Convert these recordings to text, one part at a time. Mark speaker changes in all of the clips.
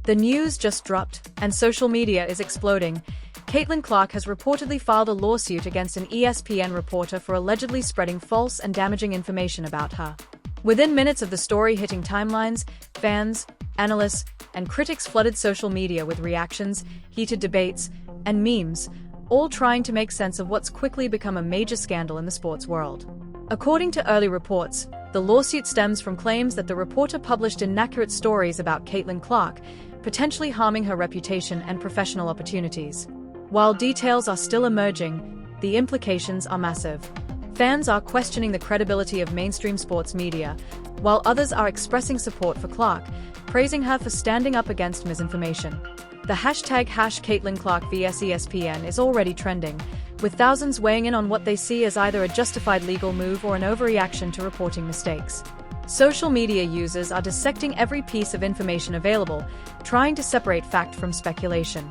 Speaker 1: The news just dropped, and social media is exploding. Caitlin Clark has reportedly filed a lawsuit against an ESPN reporter for allegedly spreading false and damaging information about her. Within minutes of the story hitting timelines, fans, analysts, and critics flooded social media with reactions, heated debates, and memes, all trying to make sense of what's quickly become a major scandal in the sports world. According to early reports, the lawsuit stems from claims that the reporter published inaccurate stories about Caitlin Clark, potentially harming her reputation and professional opportunities. While details are still emerging, the implications are massive. Fans are questioning the credibility of mainstream sports media, while others are expressing support for Clark, praising her for standing up against misinformation. The hashtag #CaitlinClark vs ESPN is already trending, with thousands weighing in on what they see as either a justified legal move or an overreaction to reporting mistakes. Social media users are dissecting every piece of information available, trying to separate fact from speculation.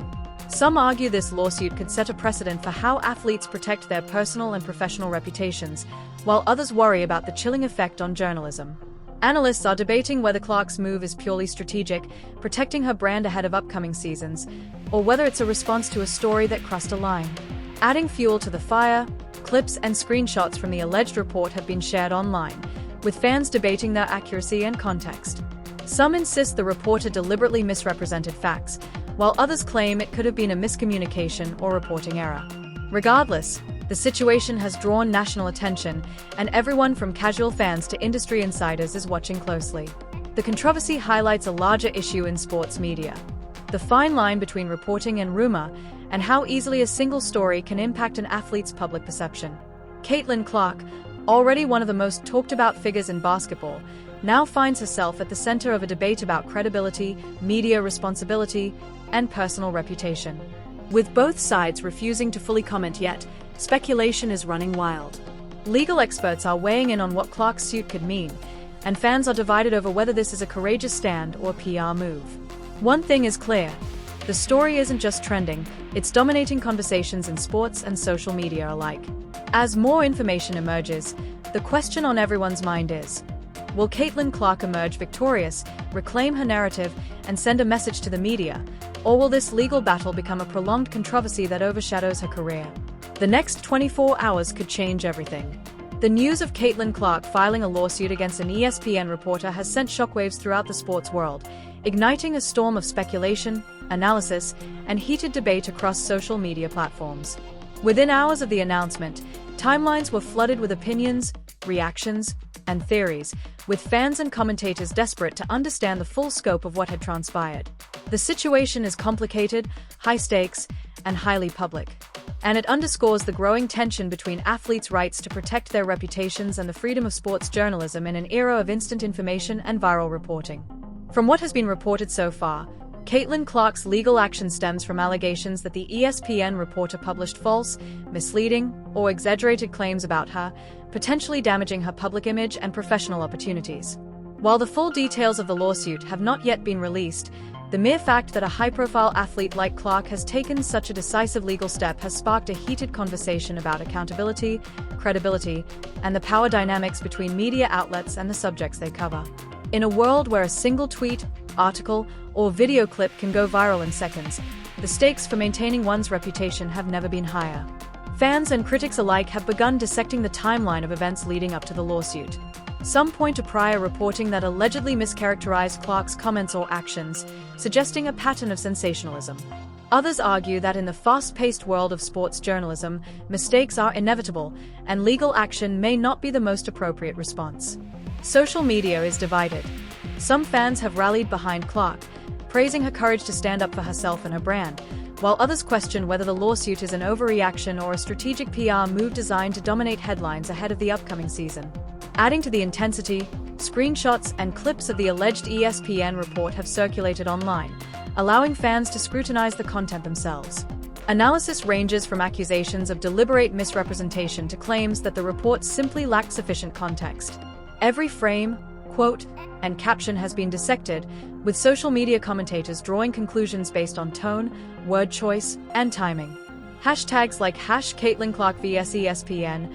Speaker 1: Some argue this lawsuit could set a precedent for how athletes protect their personal and professional reputations, while others worry about the chilling effect on journalism. Analysts are debating whether Clark's move is purely strategic, protecting her brand ahead of upcoming seasons, or whether it's a response to a story that crossed a line. Adding fuel to the fire, clips and screenshots from the alleged report have been shared online, with fans debating their accuracy and context. Some insist the reporter deliberately misrepresented facts, while others claim it could have been a miscommunication or reporting error. Regardless, the situation has drawn national attention, and everyone from casual fans to industry insiders is watching closely. The controversy highlights a larger issue in sports media: the fine line between reporting and rumor, and how easily a single story can impact an athlete's public perception. Caitlin Clark, already one of the most talked-about figures in basketball, now finds herself at the center of a debate about credibility, media responsibility, and personal reputation. With both sides refusing to fully comment yet, speculation is running wild. Legal experts are weighing in on what Clark's suit could mean, and fans are divided over whether this is a courageous stand or a PR move. One thing is clear: the story isn't just trending, it's dominating conversations in sports and social media alike. As more information emerges, the question on everyone's mind is: will Caitlin Clark emerge victorious, reclaim her narrative, and send a message to the media, or will this legal battle become a prolonged controversy that overshadows her career? The next 24 hours could change everything. The news of Caitlin Clark filing a lawsuit against an ESPN reporter has sent shockwaves throughout the sports world, igniting a storm of speculation, analysis, and heated debate across social media platforms. Within hours of the announcement, timelines were flooded with opinions, reactions, and theories, with fans and commentators desperate to understand the full scope of what had transpired. The situation is complicated, high stakes, and highly public, and it underscores the growing tension between athletes' rights to protect their reputations and the freedom of sports journalism in an era of instant information and viral reporting. From what has been reported so far, Caitlin Clark's legal action stems from allegations that the ESPN reporter published false, misleading, or exaggerated claims about her, potentially damaging her public image and professional opportunities. While the full details of the lawsuit have not yet been released, the mere fact that a high-profile athlete like Clark has taken such a decisive legal step has sparked a heated conversation about accountability, credibility, and the power dynamics between media outlets and the subjects they cover. In a world where a single tweet, article, or video clip can go viral in seconds, the stakes for maintaining one's reputation have never been higher. Fans and critics alike have begun dissecting the timeline of events leading up to the lawsuit. Some point to prior reporting that allegedly mischaracterized Clark's comments or actions, suggesting a pattern of sensationalism. Others argue that in the fast-paced world of sports journalism, mistakes are inevitable, and legal action may not be the most appropriate response. Social media is divided. Some fans have rallied behind Clark, praising her courage to stand up for herself and her brand, while others question whether the lawsuit is an overreaction or a strategic PR move designed to dominate headlines ahead of the upcoming season. Adding to the intensity, screenshots and clips of the alleged ESPN report have circulated online, allowing fans to scrutinize the content themselves. Analysis ranges from accusations of deliberate misrepresentation to claims that the report simply lacked sufficient context. Every frame, quote, and caption has been dissected, with social media commentators drawing conclusions based on tone, word choice, and timing. Hashtags like #Caitlin Clark vs ESPN,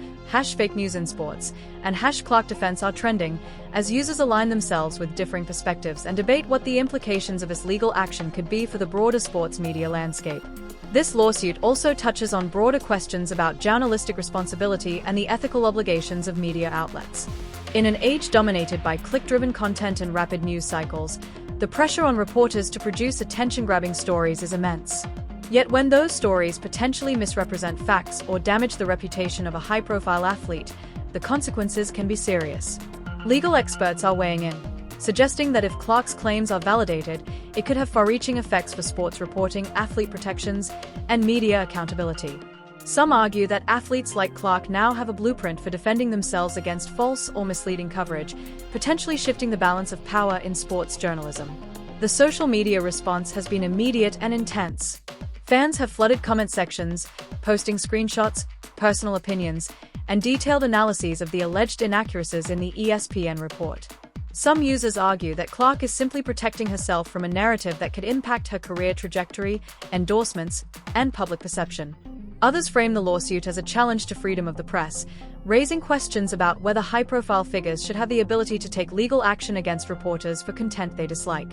Speaker 1: #Fake News in Sports, and #Clark Defense are trending, as users align themselves with differing perspectives and debate what the implications of this legal action could be for the broader sports media landscape. This lawsuit also touches on broader questions about journalistic responsibility and the ethical obligations of media outlets. In an age dominated by click-driven content and rapid news cycles, the pressure on reporters to produce attention-grabbing stories is immense. Yet when those stories potentially misrepresent facts or damage the reputation of a high-profile athlete, the consequences can be serious. Legal experts are weighing in, suggesting that if Clark's claims are validated, it could have far-reaching effects for sports reporting, athlete protections, and media accountability. Some argue that athletes like Clark now have a blueprint for defending themselves against false or misleading coverage, potentially shifting the balance of power in sports journalism. The social media response has been immediate and intense. Fans have flooded comment sections, posting screenshots, personal opinions, and detailed analyses of the alleged inaccuracies in the ESPN report. Some users argue that Clark is simply protecting herself from a narrative that could impact her career trajectory, endorsements, and public perception. Others frame the lawsuit as a challenge to freedom of the press, raising questions about whether high-profile figures should have the ability to take legal action against reporters for content they dislike.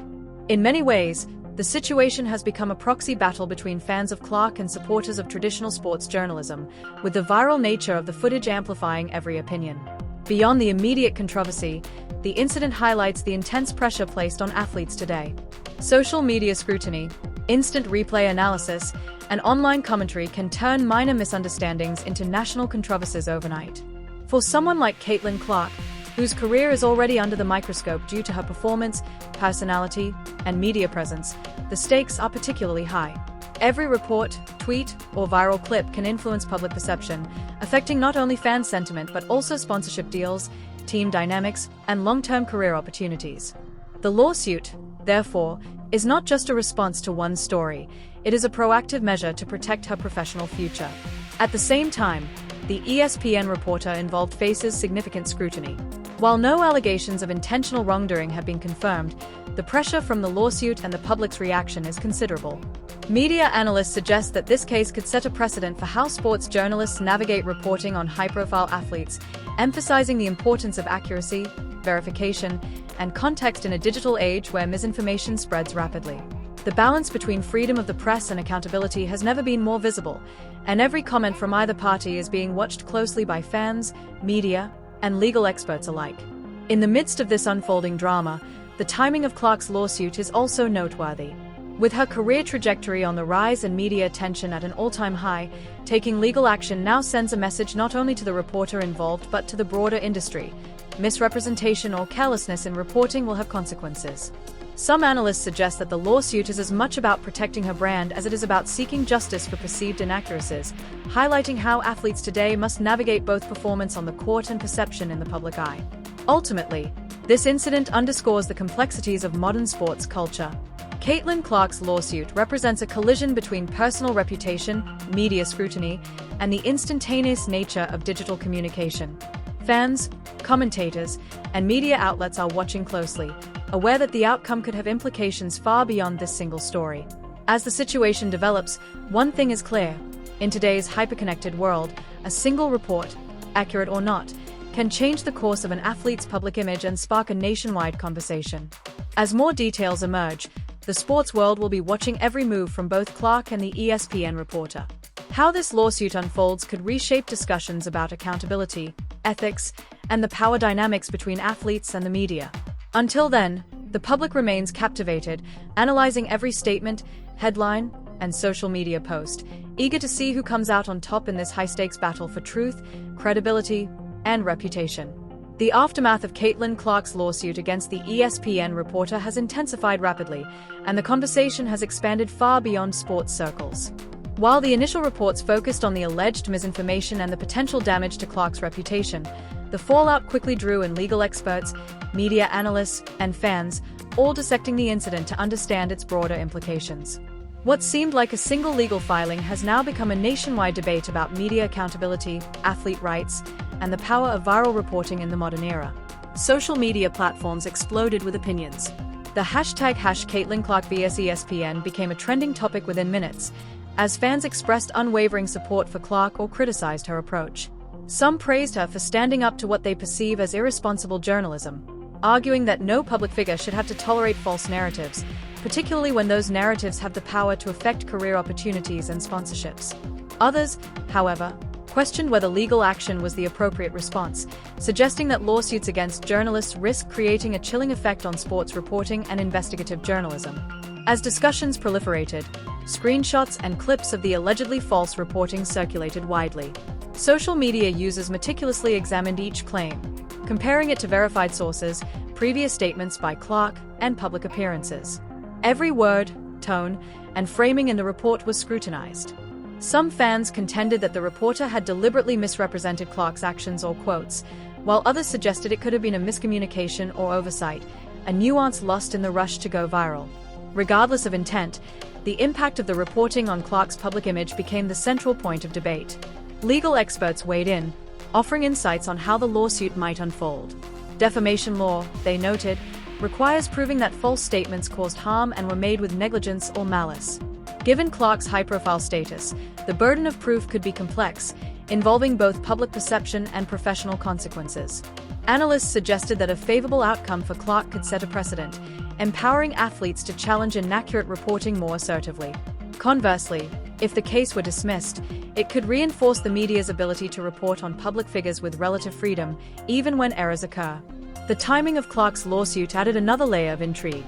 Speaker 1: In many ways, the situation has become a proxy battle between fans of Clark and supporters of traditional sports journalism, with the viral nature of the footage amplifying every opinion. Beyond the immediate controversy, the incident highlights the intense pressure placed on athletes today. Social media scrutiny, instant replay analysis, and online commentary can turn minor misunderstandings into national controversies overnight. For someone like Caitlin Clark, whose career is already under the microscope due to her performance, personality, and media presence, the stakes are particularly high. Every report, tweet, or viral clip can influence public perception, affecting not only fan sentiment but also sponsorship deals, team dynamics, and long-term career opportunities. The lawsuit, therefore, is not just a response to one story, it is a proactive measure to protect her professional future. At the same time, the ESPN reporter involved faces significant scrutiny. While no allegations of intentional wrongdoing have been confirmed, the pressure from the lawsuit and the public's reaction is considerable. Media analysts suggest that this case could set a precedent for how sports journalists navigate reporting on high-profile athletes, emphasizing the importance of accuracy, verification, and context in a digital age where misinformation spreads rapidly. The balance between freedom of the press and accountability has never been more visible, and every comment from either party is being watched closely by fans, media, and legal experts alike. In the midst of this unfolding drama, the timing of Clark's lawsuit is also noteworthy. With her career trajectory on the rise and media attention at an all-time high, taking legal action now sends a message not only to the reporter involved but to the broader industry. Misrepresentation or carelessness in reporting will have consequences. Some analysts suggest that the lawsuit is as much about protecting her brand as it is about seeking justice for perceived inaccuracies, highlighting how athletes today must navigate both performance on the court and perception in the public eye. Ultimately, this incident underscores the complexities of modern sports culture. Caitlin Clark's lawsuit represents a collision between personal reputation, media scrutiny, and the instantaneous nature of digital communication. Fans, commentators, and media outlets are watching closely, aware that the outcome could have implications far beyond this single story. As the situation develops, one thing is clear. In today's hyperconnected world, a single report, accurate or not, can change the course of an athlete's public image and spark a nationwide conversation. As more details emerge, the sports world will be watching every move from both Clark and the ESPN reporter. How this lawsuit unfolds could reshape discussions about accountability, ethics, and the power dynamics between athletes and the media. Until then, the public remains captivated, analyzing every statement, headline, and social media post, eager to see who comes out on top in this high-stakes battle for truth, credibility, and reputation. The aftermath of Caitlin Clark's lawsuit against the ESPN reporter has intensified rapidly, and the conversation has expanded far beyond sports circles. While the initial reports focused on the alleged misinformation and the potential damage to Clark's reputation, the fallout quickly drew in legal experts, media analysts, and fans, all dissecting the incident to understand its broader implications. What seemed like a single legal filing has now become a nationwide debate about media accountability, athlete rights, and the power of viral reporting in the modern era. Social media platforms exploded with opinions. The hashtag #Caitlin Clark vs ESPN became a trending topic within minutes, as fans expressed unwavering support for Clark or criticized her approach. Some praised her for standing up to what they perceive as irresponsible journalism, arguing that no public figure should have to tolerate false narratives, particularly when those narratives have the power to affect career opportunities and sponsorships. Others, however, questioned whether legal action was the appropriate response, suggesting that lawsuits against journalists risk creating a chilling effect on sports reporting and investigative journalism. As discussions proliferated, screenshots and clips of the allegedly false reporting circulated widely. Social media users meticulously examined each claim, comparing it to verified sources, previous statements by Clark, and public appearances. Every word, tone, and framing in the report was scrutinized. Some fans contended that the reporter had deliberately misrepresented Clark's actions or quotes, while others suggested it could have been a miscommunication or oversight, a nuance lost in the rush to go viral. Regardless of intent, the impact of the reporting on Clark's public image became the central point of debate. Legal experts weighed in, offering insights on how the lawsuit might unfold. Defamation law, they noted, requires proving that false statements caused harm and were made with negligence or malice. Given Clark's high-profile status, the burden of proof could be complex, involving both public perception and professional consequences. Analysts suggested that a favorable outcome for Clark could set a precedent, empowering athletes to challenge inaccurate reporting more assertively. Conversely, if the case were dismissed, it could reinforce the media's ability to report on public figures with relative freedom, even when errors occur. The timing of Clark's lawsuit added another layer of intrigue.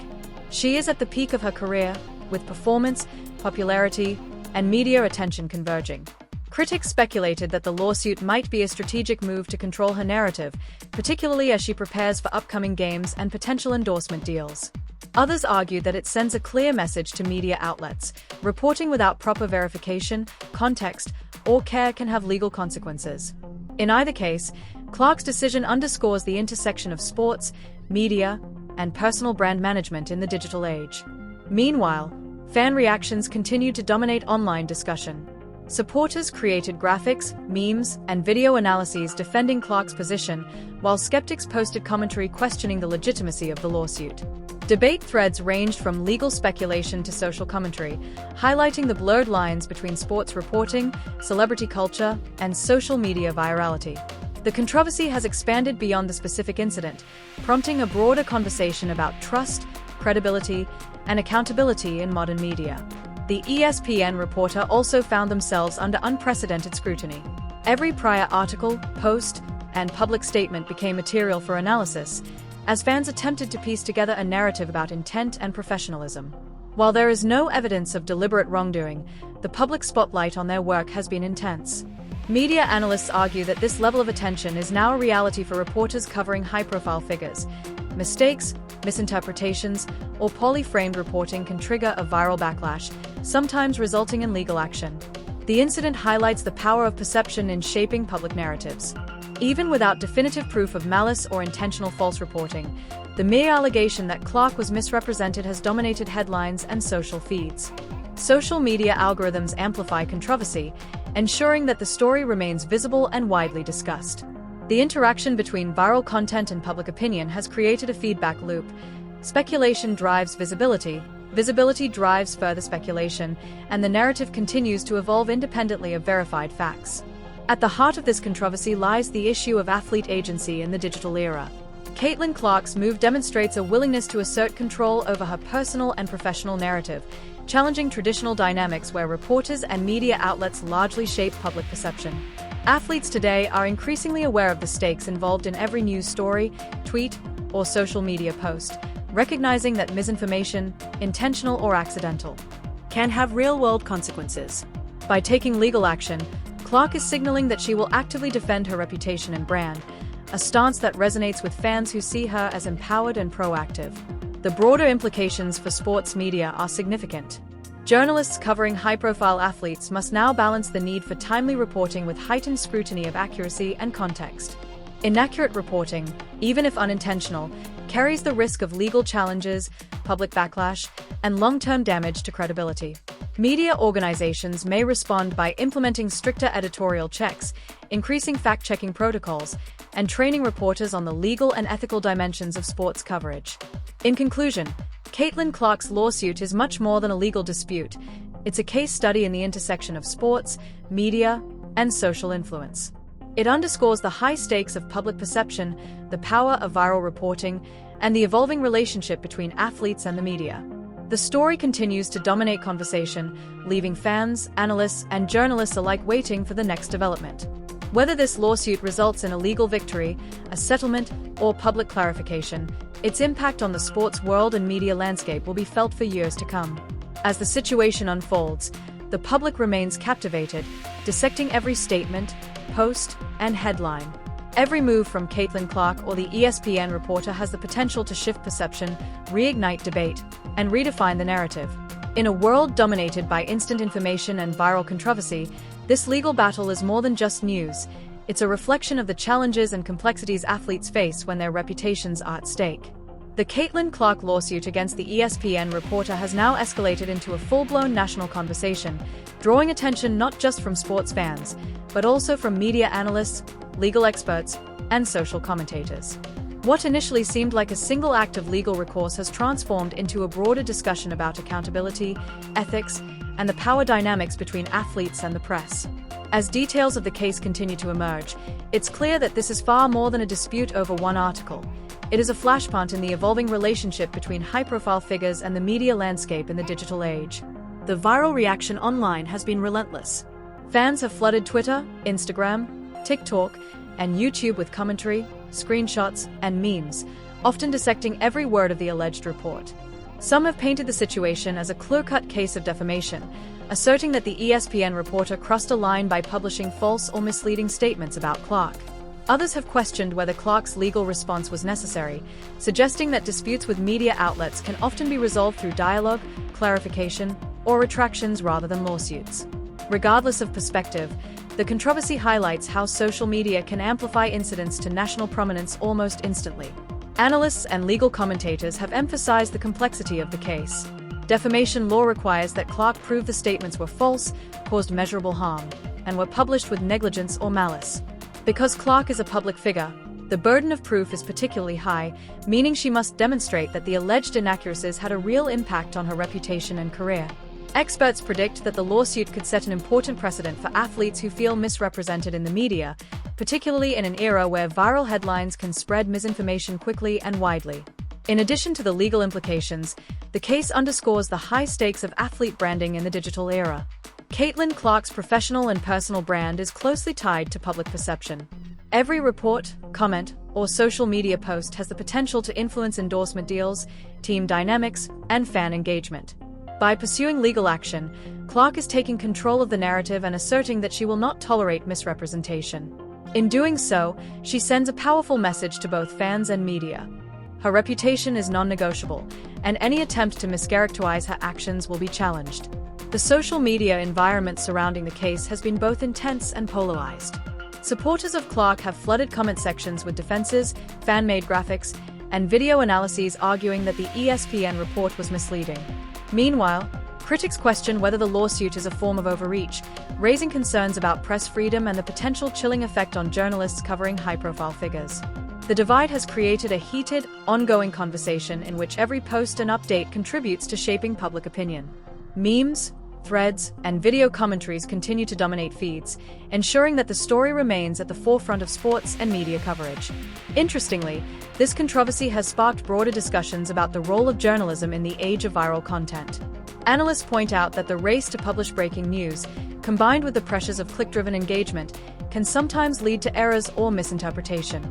Speaker 1: She is at the peak of her career, with performance, popularity, and media attention converging. Critics speculated that the lawsuit might be a strategic move to control her narrative, particularly as she prepares for upcoming games and potential endorsement deals. Others argued that it sends a clear message to media outlets: reporting without proper verification, context, or care can have legal consequences. In either case, Clark's decision underscores the intersection of sports, media, and personal brand management in the digital age. Meanwhile, fan reactions continued to dominate online discussion. Supporters created graphics, memes, and video analyses defending Clark's position, while skeptics posted commentary questioning the legitimacy of the lawsuit. Debate threads ranged from legal speculation to social commentary, highlighting the blurred lines between sports reporting, celebrity culture, and social media virality. The controversy has expanded beyond the specific incident, prompting a broader conversation about trust, credibility, and accountability in modern media. The ESPN reporter also found themselves under unprecedented scrutiny. Every prior article, post, and public statement became material for analysis, as fans attempted to piece together a narrative about intent and professionalism. While there is no evidence of deliberate wrongdoing, the public spotlight on their work has been intense. Media analysts argue that this level of attention is now a reality for reporters covering high-profile figures. Mistakes, misinterpretations, or poorly framed reporting can trigger a viral backlash, sometimes resulting in legal action. The incident highlights the power of perception in shaping public narratives. Even without definitive proof of malice or intentional false reporting, the mere allegation that Clark was misrepresented has dominated headlines and social feeds. Social media algorithms amplify controversy, ensuring that the story remains visible and widely discussed. The interaction between viral content and public opinion has created a feedback loop. Speculation drives visibility, visibility drives further speculation, and the narrative continues to evolve independently of verified facts. At the heart of this controversy lies the issue of athlete agency in the digital era. Caitlin Clark's move demonstrates a willingness to assert control over her personal and professional narrative, challenging traditional dynamics where reporters and media outlets largely shape public perception. Athletes today are increasingly aware of the stakes involved in every news story, tweet, or social media post, recognizing that misinformation, intentional or accidental, can have real-world consequences. By taking legal action, Clark is signaling that she will actively defend her reputation and brand, a stance that resonates with fans who see her as empowered and proactive. The broader implications for sports media are significant. Journalists covering high-profile athletes must now balance the need for timely reporting with heightened scrutiny of accuracy and context. Inaccurate reporting, even if unintentional, carries the risk of legal challenges, public backlash, and long-term damage to credibility. Media organizations may respond by implementing stricter editorial checks, increasing fact-checking protocols, and training reporters on the legal and ethical dimensions of sports coverage. In conclusion, Caitlin Clark's lawsuit is much more than a legal dispute. It's a case study in the intersection of sports, media, and social influence. It underscores the high stakes of public perception, the power of viral reporting, and the evolving relationship between athletes and the media. The story continues to dominate conversation, leaving fans, analysts, and journalists alike waiting for the next development. Whether this lawsuit results in a legal victory, a settlement, or public clarification, its impact on the sports world and media landscape will be felt for years to come. As the situation unfolds, the public remains captivated, dissecting every statement, post, and headline. Every move from Caitlin Clark or the ESPN reporter has the potential to shift perception, reignite debate, and redefine the narrative. In a world dominated by instant information and viral controversy, this legal battle is more than just news. It's a reflection of the challenges and complexities athletes face when their reputations are at stake. The Caitlin Clark lawsuit against the ESPN reporter has now escalated into a full-blown national conversation, drawing attention not just from sports fans, but also from media analysts, legal experts, and social commentators. What initially seemed like a single act of legal recourse has transformed into a broader discussion about accountability, ethics, and the power dynamics between athletes and the press. As details of the case continue to emerge, it's clear that this is far more than a dispute over one article. It is a flashpoint in the evolving relationship between high-profile figures and the media landscape in the digital age. The viral reaction online has been relentless. Fans have flooded Twitter, Instagram, TikTok, and YouTube with commentary, screenshots, and memes, often dissecting every word of the alleged report. Some have painted the situation as a clear-cut case of defamation, asserting that the ESPN reporter crossed a line by publishing false or misleading statements about Clark. Others have questioned whether Clark's legal response was necessary, suggesting that disputes with media outlets can often be resolved through dialogue, clarification, or retractions rather than lawsuits. Regardless of perspective, the controversy highlights how social media can amplify incidents to national prominence almost instantly. Analysts and legal commentators have emphasized the complexity of the case. Defamation law requires that Clark prove the statements were false, caused measurable harm, and were published with negligence or malice. Because Clark is a public figure, the burden of proof is particularly high, meaning she must demonstrate that the alleged inaccuracies had a real impact on her reputation and career. Experts predict that the lawsuit could set an important precedent for athletes who feel misrepresented in the media, particularly in an era where viral headlines can spread misinformation quickly and widely. In addition to the legal implications, the case underscores the high stakes of athlete branding in the digital era. Caitlin Clark's professional and personal brand is closely tied to public perception. Every report, comment, or social media post has the potential to influence endorsement deals, team dynamics, and fan engagement. By pursuing legal action, Clark is taking control of the narrative and asserting that she will not tolerate misrepresentation. In doing so, she sends a powerful message to both fans and media. Her reputation is non-negotiable, and any attempt to mischaracterize her actions will be challenged. The social media environment surrounding the case has been both intense and polarized. Supporters of Clark have flooded comment sections with defenses, fan-made graphics, and video analyses arguing that the ESPN report was misleading. Meanwhile, critics question whether the lawsuit is a form of overreach, raising concerns about press freedom and the potential chilling effect on journalists covering high-profile figures. The divide has created a heated, ongoing conversation in which every post and update contributes to shaping public opinion. Memes, threads, and video commentaries continue to dominate feeds, ensuring that the story remains at the forefront of sports and media coverage. Interestingly, this controversy has sparked broader discussions about the role of journalism in the age of viral content. Analysts point out that the race to publish breaking news, combined with the pressures of click-driven engagement, can sometimes lead to errors or misinterpretation.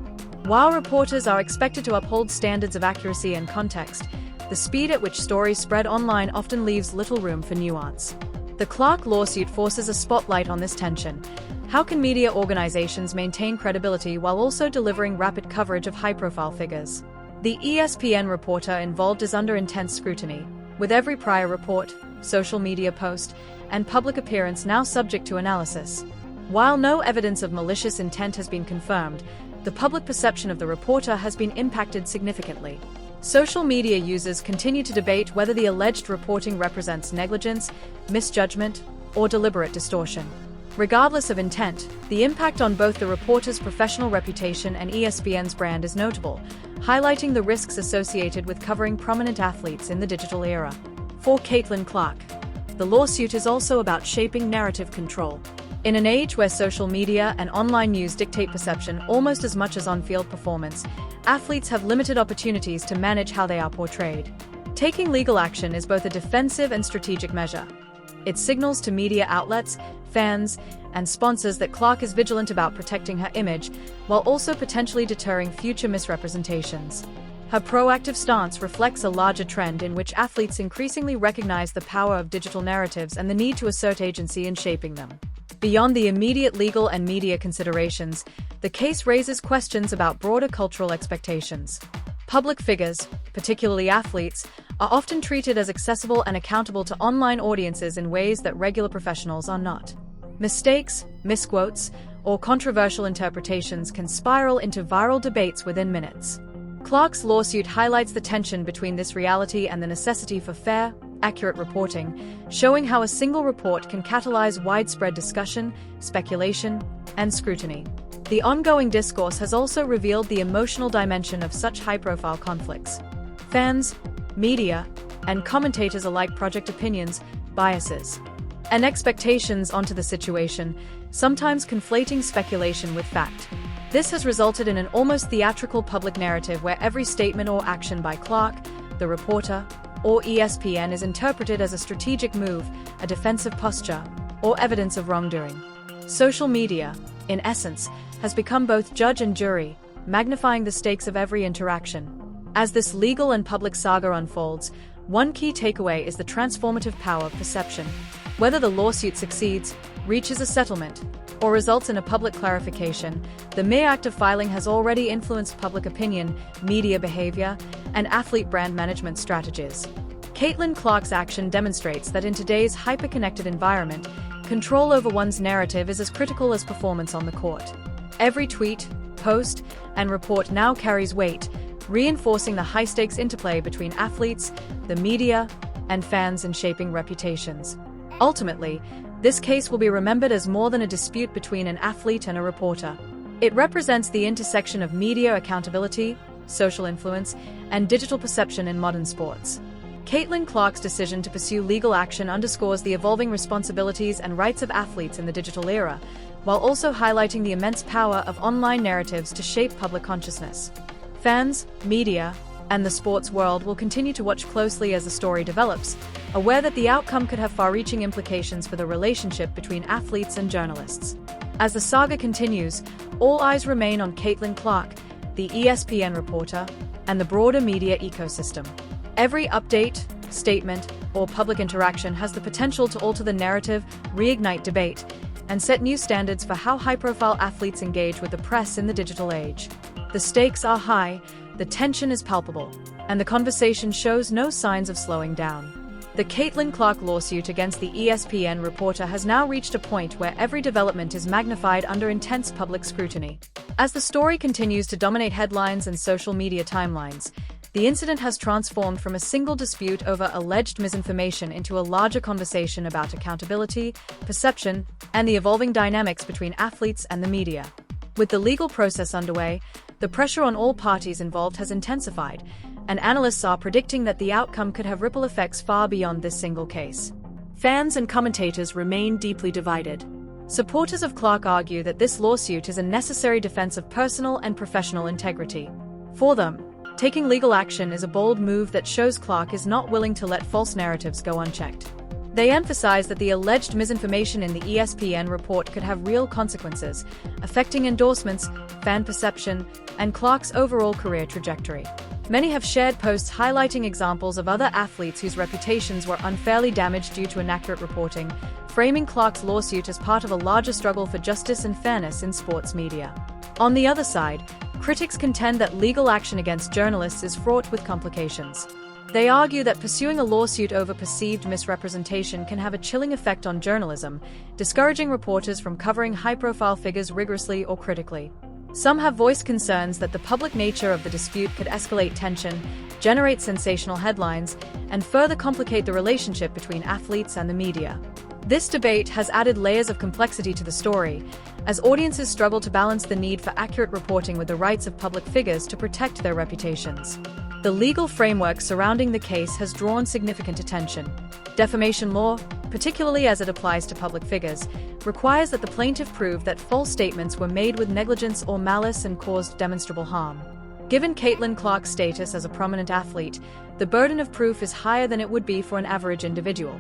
Speaker 1: While reporters are expected to uphold standards of accuracy and context, the speed at which stories spread online often leaves little room for nuance. The Clark lawsuit forces a spotlight on this tension. How can media organizations maintain credibility while also delivering rapid coverage of high-profile figures? The ESPN reporter involved is under intense scrutiny, with every prior report, social media post, and public appearance now subject to analysis. While no evidence of malicious intent has been confirmed, the public perception of the reporter has been impacted significantly. Social media users continue to debate whether the alleged reporting represents negligence, misjudgment, or deliberate distortion. Regardless of intent, the impact on both the reporter's professional reputation and ESPN's brand is notable, highlighting the risks associated with covering prominent athletes in the digital era. For Caitlin Clark, the lawsuit is also about shaping narrative control. In an age where social media and online news dictate perception almost as much as on-field performance, athletes have limited opportunities to manage how they are portrayed. Taking legal action is both a defensive and strategic measure. It signals to media outlets, fans, and sponsors that Clark is vigilant about protecting her image, while also potentially deterring future misrepresentations. Her proactive stance reflects a larger trend in which athletes increasingly recognize the power of digital narratives and the need to assert agency in shaping them. Beyond the immediate legal and media considerations, the case raises questions about broader cultural expectations. Public figures, particularly athletes, are often treated as accessible and accountable to online audiences in ways that regular professionals are not. Mistakes, misquotes, or controversial interpretations can spiral into viral debates within minutes. Clark's lawsuit highlights the tension between this reality and the necessity for fair, accurate reporting, showing how a single report can catalyze widespread discussion, speculation, and scrutiny. The ongoing discourse has also revealed the emotional dimension of such high-profile conflicts. Fans, media, and commentators alike project opinions, biases, and expectations onto the situation, sometimes conflating speculation with fact. This has resulted in an almost theatrical public narrative where every statement or action by Clark, the reporter, or ESPN is interpreted as a strategic move, a defensive posture, or evidence of wrongdoing. Social media, in essence, has become both judge and jury, magnifying the stakes of every interaction. As this legal and public saga unfolds, one key takeaway is the transformative power of perception. Whether the lawsuit succeeds, reaches a settlement, or results in a public clarification, the mere act of filing has already influenced public opinion, media behavior, and athlete brand management strategies. Caitlin Clark's action demonstrates that in today's hyper-connected environment, control over one's narrative is as critical as performance on the court. Every tweet, post, and report now carries weight, reinforcing the high-stakes interplay between athletes, the media, and fans in shaping reputations. Ultimately, this case will be remembered as more than a dispute between an athlete and a reporter. It represents the intersection of media accountability, social influence, and digital perception in modern sports. Caitlin Clark's decision to pursue legal action underscores the evolving responsibilities and rights of athletes in the digital era, while also highlighting the immense power of online narratives to shape public consciousness. Fans, media, and the sports world will continue to watch closely as the story develops, aware that the outcome could have far-reaching implications for the relationship between athletes and journalists. As the saga continues, all eyes remain on Caitlin Clark, the ESPN reporter, and the broader media ecosystem. Every update, statement, or public interaction has the potential to alter the narrative, reignite debate, and set new standards for how high-profile athletes engage with the press in the digital age. The stakes are high, the tension is palpable, and the conversation shows no signs of slowing down. The Caitlin Clark lawsuit against the ESPN reporter has now reached a point where every development is magnified under intense public scrutiny. As the story continues to dominate headlines and social media timelines, the incident has transformed from a single dispute over alleged misinformation into a larger conversation about accountability, perception, and the evolving dynamics between athletes and the media. With the legal process underway, the pressure on all parties involved has intensified, and analysts are predicting that the outcome could have ripple effects far beyond this single case. Fans and commentators remain deeply divided. Supporters of Clark argue that this lawsuit is a necessary defense of personal and professional integrity. For them, taking legal action is a bold move that shows Clark is not willing to let false narratives go unchecked. They emphasize that the alleged misinformation in the ESPN report could have real consequences, affecting endorsements, fan perception, and Clark's overall career trajectory. Many have shared posts highlighting examples of other athletes whose reputations were unfairly damaged due to inaccurate reporting, framing Clark's lawsuit as part of a larger struggle for justice and fairness in sports media. On the other side, critics contend that legal action against journalists is fraught with complications. They argue that pursuing a lawsuit over perceived misrepresentation can have a chilling effect on journalism, discouraging reporters from covering high-profile figures rigorously or critically. Some have voiced concerns that the public nature of the dispute could escalate tension, generate sensational headlines, and further complicate the relationship between athletes and the media. This debate has added layers of complexity to the story, as audiences struggle to balance the need for accurate reporting with the rights of public figures to protect their reputations. The legal framework surrounding the case has drawn significant attention. Defamation law, particularly as it applies to public figures, requires that the plaintiff prove that false statements were made with negligence or malice and caused demonstrable harm. Given Caitlin Clark's status as a prominent athlete, the burden of proof is higher than it would be for an average individual.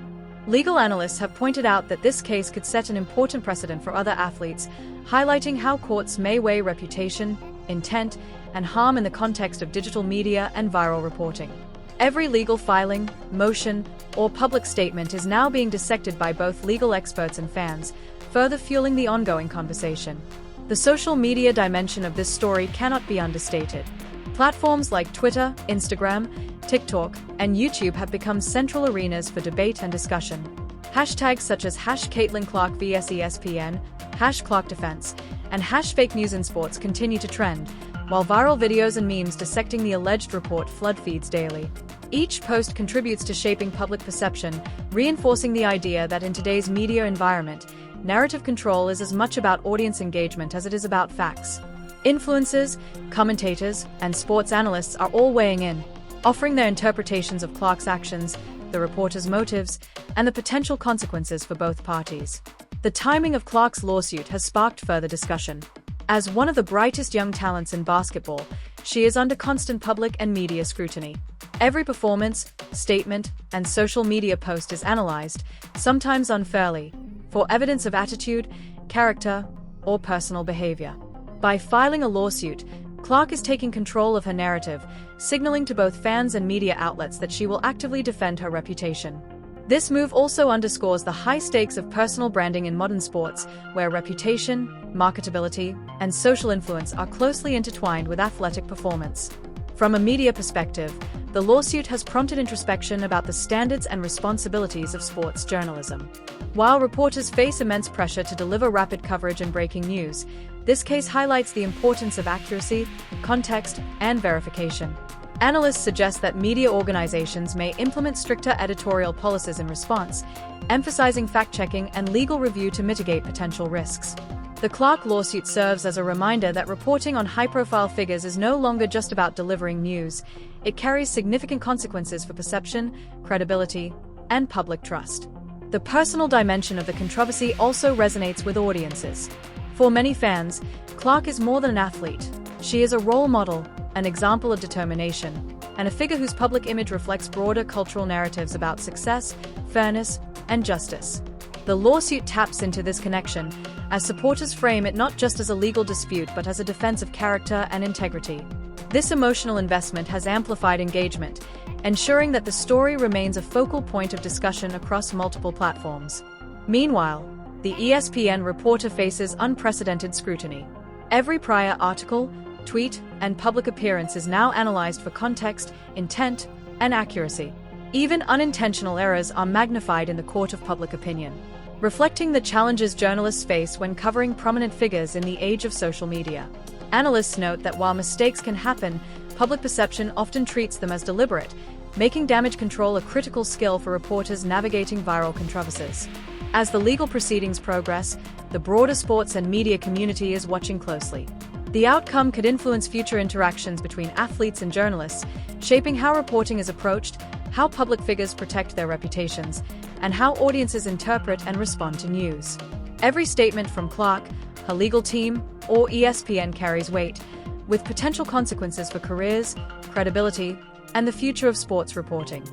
Speaker 1: Legal analysts have pointed out that this case could set an important precedent for other athletes, highlighting how courts may weigh reputation, intent, and harm in the context of digital media and viral reporting. Every legal filing, motion, or public statement is now being dissected by both legal experts and fans, further fueling the ongoing conversation. The social media dimension of this story cannot be understated. Platforms like Twitter, Instagram, TikTok, and YouTube have become central arenas for debate and discussion. Hashtags such as #CaitlinClark vs ESPN, #ClarkDefense, and #FakeNewsInSports continue to trend, while viral videos and memes dissecting the alleged report flood feeds daily. Each post contributes to shaping public perception, reinforcing the idea that in today's media environment, narrative control is as much about audience engagement as it is about facts. Influencers, commentators, and sports analysts are all weighing in, offering their interpretations of Clark's actions, the reporter's motives, and the potential consequences for both parties. The timing of Clark's lawsuit has sparked further discussion. As one of the brightest young talents in basketball, she is under constant public and media scrutiny. Every performance, statement, and social media post is analyzed, sometimes unfairly, for evidence of attitude, character, or personal behavior. By filing a lawsuit, Clark is taking control of her narrative, signaling to both fans and media outlets that she will actively defend her reputation. This move also underscores the high stakes of personal branding in modern sports, where reputation, marketability, and social influence are closely intertwined with athletic performance. From a media perspective, the lawsuit has prompted introspection about the standards and responsibilities of sports journalism. While reporters face immense pressure to deliver rapid coverage and breaking news, this case highlights the importance of accuracy, context, and verification. Analysts suggest that media organizations may implement stricter editorial policies in response, emphasizing fact-checking and legal review to mitigate potential risks. The Clark lawsuit serves as a reminder that reporting on high-profile figures is no longer just about delivering news. It carries significant consequences for perception, credibility, and public trust. The personal dimension of the controversy also resonates with audiences. For many fans, Clark is more than an athlete. She is a role model, an example of determination, and a figure whose public image reflects broader cultural narratives about success, fairness, and justice. The lawsuit taps into this connection, as supporters frame it not just as a legal dispute but as a defense of character and integrity. This emotional investment has amplified engagement, ensuring that the story remains a focal point of discussion across multiple platforms. Meanwhile, the ESPN reporter faces unprecedented scrutiny. Every prior article, tweet, and public appearance is now analyzed for context, intent, and accuracy. Even unintentional errors are magnified in the court of public opinion, reflecting the challenges journalists face when covering prominent figures in the age of social media. Analysts note that while mistakes can happen, public perception often treats them as deliberate, making damage control a critical skill for reporters navigating viral controversies. As the legal proceedings progress, the broader sports and media community is watching closely. The outcome could influence future interactions between athletes and journalists, shaping how reporting is approached, how public figures protect their reputations, and how audiences interpret and respond to news. Every statement from Clark, her legal team, or ESPN carries weight, with potential consequences for careers, credibility, and the future of sports reporting.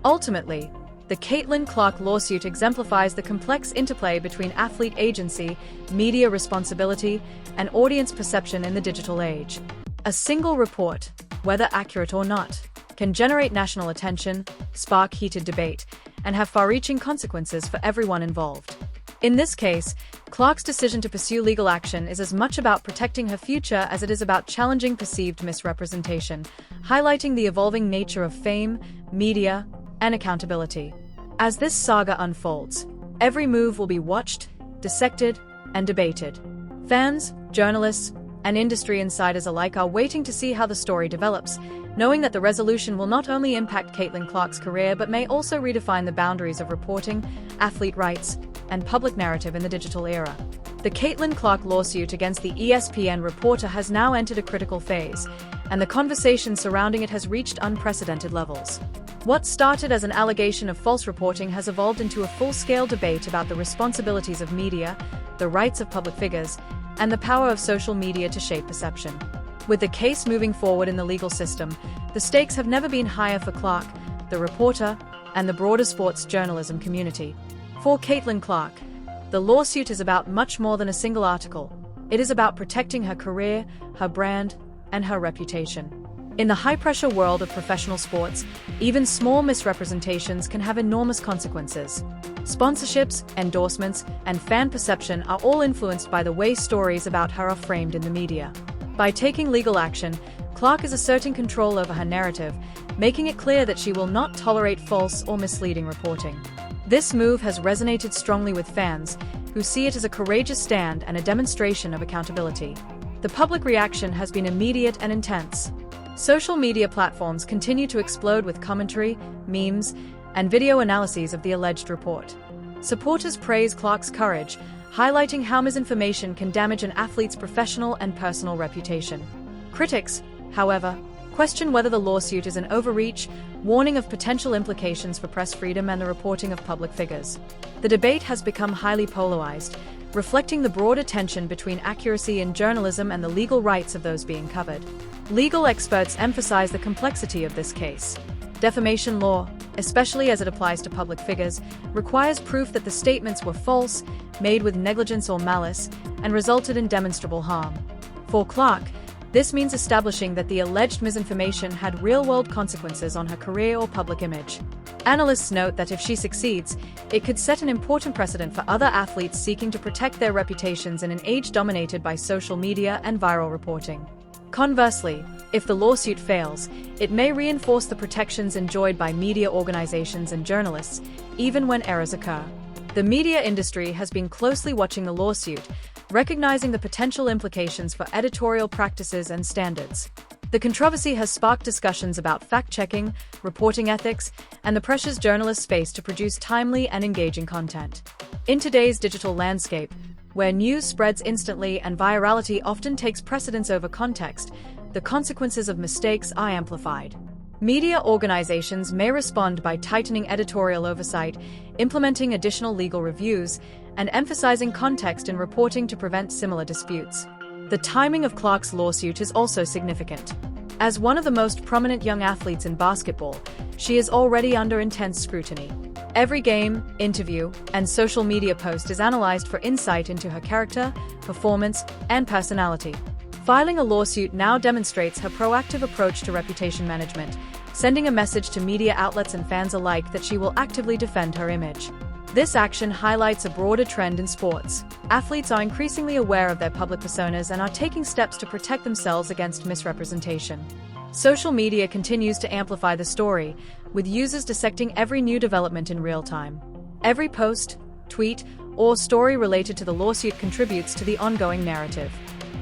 Speaker 1: Ultimately, the Caitlin Clark lawsuit exemplifies the complex interplay between athlete agency, media responsibility, and audience perception in the digital age. A single report, whether accurate or not, can generate national attention, spark heated debate, and have far-reaching consequences for everyone involved. In this case, Clark's decision to pursue legal action is as much about protecting her future as it is about challenging perceived misrepresentation, highlighting the evolving nature of fame, media, and accountability. As this saga unfolds, every move will be watched, dissected, and debated. Fans, journalists, and industry insiders alike are waiting to see how the story develops, knowing that the resolution will not only impact Caitlin Clark's career but may also redefine the boundaries of reporting, athlete rights, and public narrative in the digital era. The Caitlin Clark lawsuit against the ESPN reporter has now entered a critical phase, and the conversation surrounding it has reached unprecedented levels. What started as an allegation of false reporting has evolved into a full-scale debate about the responsibilities of media, the rights of public figures, and the power of social media to shape perception. With the case moving forward in the legal system, the stakes have never been higher for Clark, the reporter, and the broader sports journalism community. For Caitlin Clark, the lawsuit is about much more than a single article. It is about protecting her career, her brand, and her reputation. In the high-pressure world of professional sports, even small misrepresentations can have enormous consequences. Sponsorships, endorsements, and fan perception are all influenced by the way stories about her are framed in the media. By taking legal action, Clark is asserting control over her narrative, making it clear that she will not tolerate false or misleading reporting. This move has resonated strongly with fans, who see it as a courageous stand and a demonstration of accountability. The public reaction has been immediate and intense. Social media platforms continue to explode with commentary, memes, and video analyses of the alleged report. Supporters praise Clark's courage, highlighting how misinformation can damage an athlete's professional and personal reputation. Critics, however, question whether the lawsuit is an overreach, warning of potential implications for press freedom and the reporting of public figures. The debate has become highly polarized, reflecting the broader tension between accuracy in journalism and the legal rights of those being covered. Legal experts emphasize the complexity of this case. Defamation law, especially as it applies to public figures, requires proof that the statements were false, made with negligence or malice, and resulted in demonstrable harm. For Clark, this means establishing that the alleged misinformation had real-world consequences on her career or public image. Analysts note that if she succeeds, it could set an important precedent for other athletes seeking to protect their reputations in an age dominated by social media and viral reporting. Conversely, if the lawsuit fails, it may reinforce the protections enjoyed by media organizations and journalists, even when errors occur. The media industry has been closely watching the lawsuit, recognizing the potential implications for editorial practices and standards. The controversy has sparked discussions about fact-checking, reporting ethics, and the pressures journalists face to produce timely and engaging content. In today's digital landscape, where news spreads instantly and virality often takes precedence over context, the consequences of mistakes are amplified. Media organizations may respond by tightening editorial oversight, implementing additional legal reviews, and emphasizing context in reporting to prevent similar disputes. The timing of Clark's lawsuit is also significant. As one of the most prominent young athletes in basketball, she is already under intense scrutiny. Every game, interview, and social media post is analyzed for insight into her character, performance, and personality. Filing a lawsuit now demonstrates her proactive approach to reputation management, sending a message to media outlets and fans alike that she will actively defend her image. This action highlights a broader trend in sports. Athletes are increasingly aware of their public personas and are taking steps to protect themselves against misrepresentation. Social media continues to amplify the story, with users dissecting every new development in real time. Every post, tweet, or story related to the lawsuit contributes to the ongoing narrative.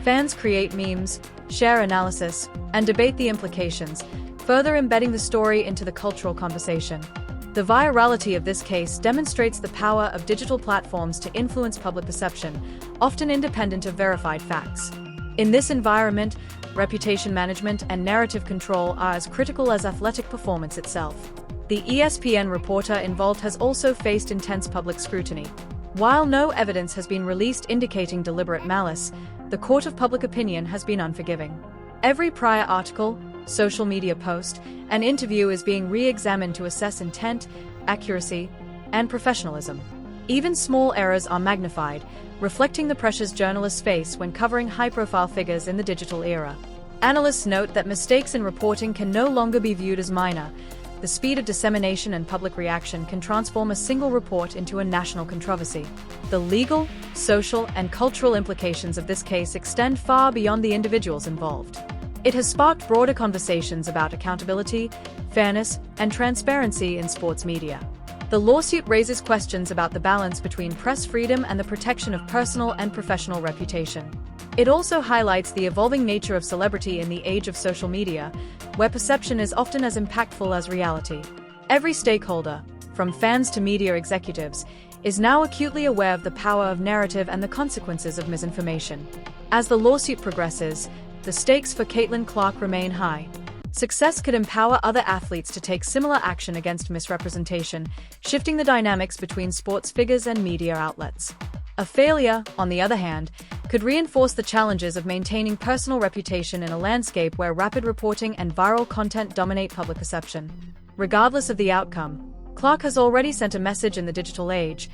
Speaker 1: Fans create memes, share analysis, and debate the implications, further embedding the story into the cultural conversation. The virality of this case demonstrates the power of digital platforms to influence public perception, often independent of verified facts. In this environment, reputation management and narrative control are as critical as athletic performance itself. The ESPN reporter involved has also faced intense public scrutiny. While no evidence has been released indicating deliberate malice, the court of public opinion has been unforgiving. Every prior article, social media post, and interview is being re-examined to assess intent, accuracy, and professionalism. Even small errors are magnified, reflecting the pressures journalists face when covering high-profile figures in the digital era. Analysts note that mistakes in reporting can no longer be viewed as minor. The speed of dissemination and public reaction can transform a single report into a national controversy. The legal, social, and cultural implications of this case extend far beyond the individuals involved. It has sparked broader conversations about accountability, fairness, and transparency in sports media. The lawsuit raises questions about the balance between press freedom and the protection of personal and professional reputation. It also highlights the evolving nature of celebrity in the age of social media, where perception is often as impactful as reality. Every stakeholder, from fans to media executives, is now acutely aware of the power of narrative and the consequences of misinformation. As the lawsuit progresses, the stakes for Caitlin Clark remain high. Success could empower other athletes to take similar action against misrepresentation, shifting the dynamics between sports figures and media outlets. A failure, on the other hand, could reinforce the challenges of maintaining personal reputation in a landscape where rapid reporting and viral content dominate public perception. Regardless of the outcome, Clark has already sent a message in the digital age.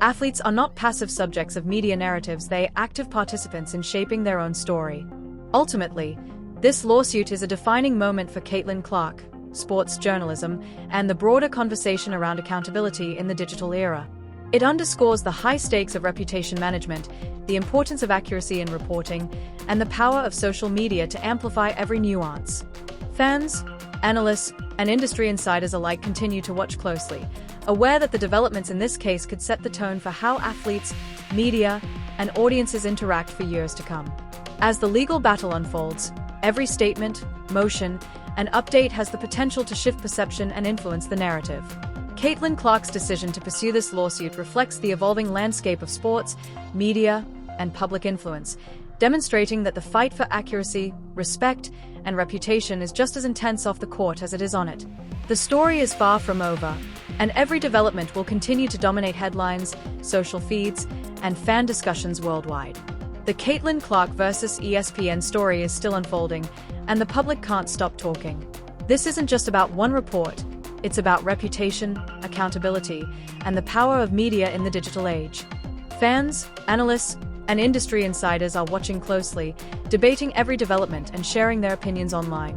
Speaker 1: Athletes are not passive subjects of media narratives, they are active participants in shaping their own story. Ultimately, this lawsuit is a defining moment for Caitlin Clark, sports journalism, and the broader conversation around accountability in the digital era. It underscores the high stakes of reputation management, the importance of accuracy in reporting, and the power of social media to amplify every nuance. Fans, analysts, and industry insiders alike continue to watch closely, aware that the developments in this case could set the tone for how athletes, media, and audiences interact for years to come. As the legal battle unfolds, every statement, motion, and update has the potential to shift perception and influence the narrative. Caitlin Clark's decision to pursue this lawsuit reflects the evolving landscape of sports, media, and public influence, demonstrating that the fight for accuracy, respect, and reputation is just as intense off the court as it is on it. The story is far from over, and every development will continue to dominate headlines, social feeds, and fan discussions worldwide. The Caitlin Clark versus ESPN story is still unfolding, and the public can't stop talking. This isn't just about one report, it's about reputation, accountability, and the power of media in the digital age. Fans, analysts, and industry insiders are watching closely, debating every development and sharing their opinions online.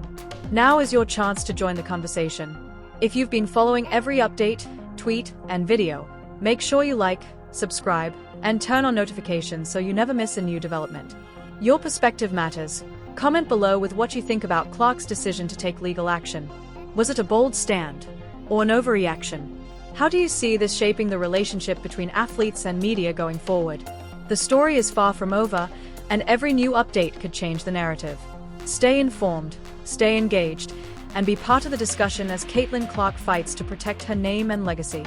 Speaker 1: Now is your chance to join the conversation. If you've been following every update, tweet, and video, make sure you like, subscribe, and turn on notifications so you never miss a new development. Your perspective matters. Comment below with what you think about Clark's decision to take legal action. Was it a bold stand, or an overreaction? How do you see this shaping the relationship between athletes and media going forward? The story is far from over, and every new update could change the narrative. Stay informed, stay engaged, and be part of the discussion as Caitlin Clark fights to protect her name and legacy.